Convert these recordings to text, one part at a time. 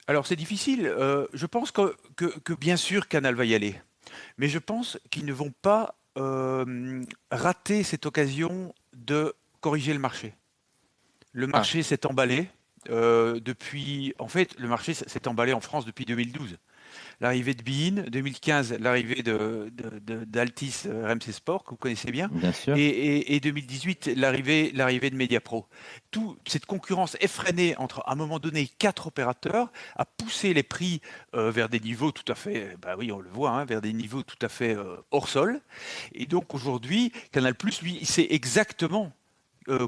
Alors c'est difficile. Je pense que bien sûr Canal va y aller, mais je pense qu'ils ne vont pas rater cette occasion de corriger le marché. Le Ah, marché s'est emballé depuis. En fait, le marché s'est emballé en France depuis 2012. L'arrivée de Bein, 2015, l'arrivée d'Altis RMC Sport, que vous connaissez bien, bien sûr. et 2018, l'arrivée de Mediapro. Toute cette concurrence effrénée entre, à un moment donné, 4 opérateurs a poussé les prix vers des niveaux tout à fait, bah oui, on le voit, hein, vers des niveaux tout à fait hors sol. Et donc aujourd'hui, Canal+, lui, il sait exactement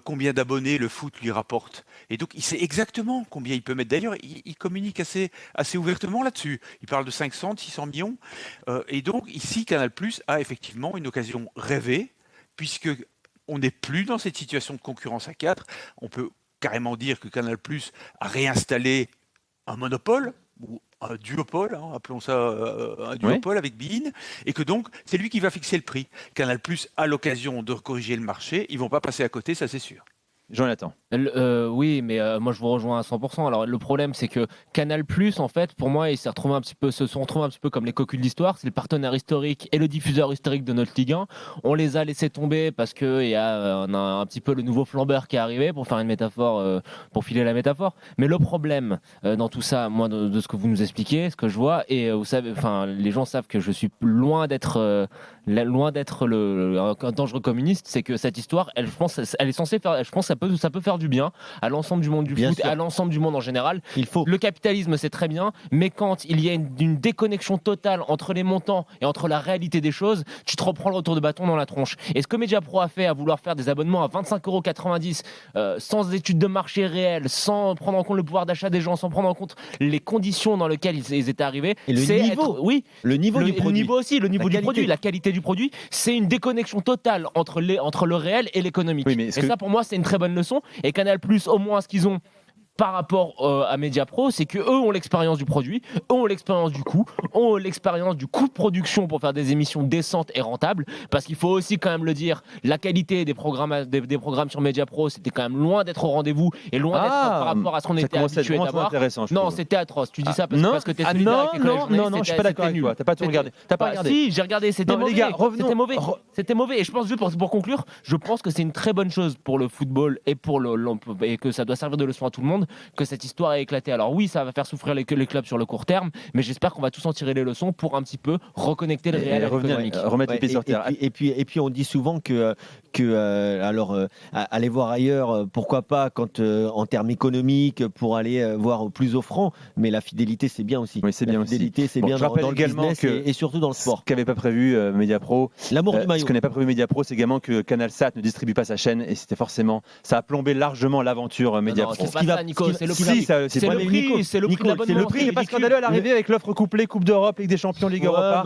combien d'abonnés le foot lui rapporte. Et donc, il sait exactement combien il peut mettre. D'ailleurs, il communique assez ouvertement là-dessus. Il parle de 500, 600 millions. Et donc, ici, Canal+ a effectivement une occasion rêvée, puisque on n'est plus dans cette situation de concurrence à 4. On peut carrément dire que Canal+ a réinstallé un monopole ou un duopole, hein, appelons ça un Oui. duopole avec Bein, et que donc c'est lui qui va fixer le prix. Canal+ a l'occasion de corriger le marché, ils vont pas passer à côté, ça c'est sûr. Jonathan. Oui, mais moi je vous rejoins à 100%. Alors le problème c'est que Canal+, en fait, pour moi, ils se sont retrouvés un petit peu comme les cocus de l'histoire. C'est le partenaire historique et le diffuseur historique de notre Ligue 1. On les a laissés tomber parce que il y a on a un petit peu le nouveau flambeur qui est arrivé, pour faire une métaphore, pour filer la métaphore. Mais le problème dans tout ça, moi, de ce que vous nous expliquez, ce que je vois, et vous savez, enfin, les gens savent que je suis loin d'être un dangereux communiste, c'est que cette histoire, elle, je pense, elle est censée faire, je pense, ça peut faire du bien à l'ensemble du monde du Bien foot, sûr. à l'ensemble du monde en général. Il faut. Le capitalisme, c'est très bien, mais quand il y a une déconnexion totale entre les montants et entre la réalité des choses, tu te reprends le retour de bâton dans la tronche. Et ce que Mediapro a fait, à vouloir faire des abonnements à 25,90 €, sans études de marché réelles, sans prendre en compte le pouvoir d'achat des gens, sans prendre en compte les conditions dans lesquelles ils étaient arrivés, Et le c'est niveau. oui, Le niveau du le produit. niveau aussi, le niveau La du produit, qualité. la qualité du produit, c'est une déconnexion totale entre le réel et l'économique. Oui, mais Et ça, pour moi, c'est une très bonne leçon. Et Canal+, au moins, ce qu'ils ont par rapport à Mediapro, c'est que eux ont l'expérience du produit, eux ont l'expérience du coût, ont l'expérience du coût de production pour faire des émissions décentes et rentables, parce qu'il faut aussi quand même le dire, la qualité des programmes sur Mediapro, c'était quand même loin d'être au rendez-vous et loin d'être par rapport à ce qu'on ça était commence à être habitué vraiment trop d'avoir. intéressant, je Non, trouve. c'était atroce. Tu dis ça Non, parce que t'es ah solidaire non, avec les collègues non, journalistes. non, je suis pas d'accord avec toi. T'as pas tout regardé. T'as pas regardé. Si, j'ai regardé, c'était Non, mauvais. les gars, revenons. C'était mauvais. C'était mauvais. Et je pense, juste pour conclure, je pense que c'est une très bonne chose pour le football et et que ça doit servir de leçon à tout le monde, que cette histoire ait éclaté. Alors oui, ça va faire souffrir les clubs sur le court terme, mais j'espère qu'on va tous en tirer les leçons pour un petit peu reconnecter le réel Et à l'économique. remettre les pieds sur terre. Et puis on dit souvent aller voir ailleurs, pourquoi pas quand en termes économiques pour aller voir plus offrant, mais la fidélité c'est bien aussi. Oui, c'est La bien aussi. fidélité c'est Bon, bien je rappelle dans le également business que et surtout dans le sport. Ce qu'avait pas prévu Mediapro, L'amour du maillot. ce que n'a pas prévu Mediapro, c'est également que CanalSat ne distribue pas sa chaîne, et c'était forcément, ça a plombé largement l'aventure Mediapro. Non, c'est pas ça, Nico, c'est le Si, prix. ça, C'est le prix, c'est le prix de C'est le l'abonnement. prix, il n'est pas ridicule. scandaleux à l'arrivée avec l'offre couplée Coupe d'Europe, Ligue des Champions, Ligue Ouais, Europa.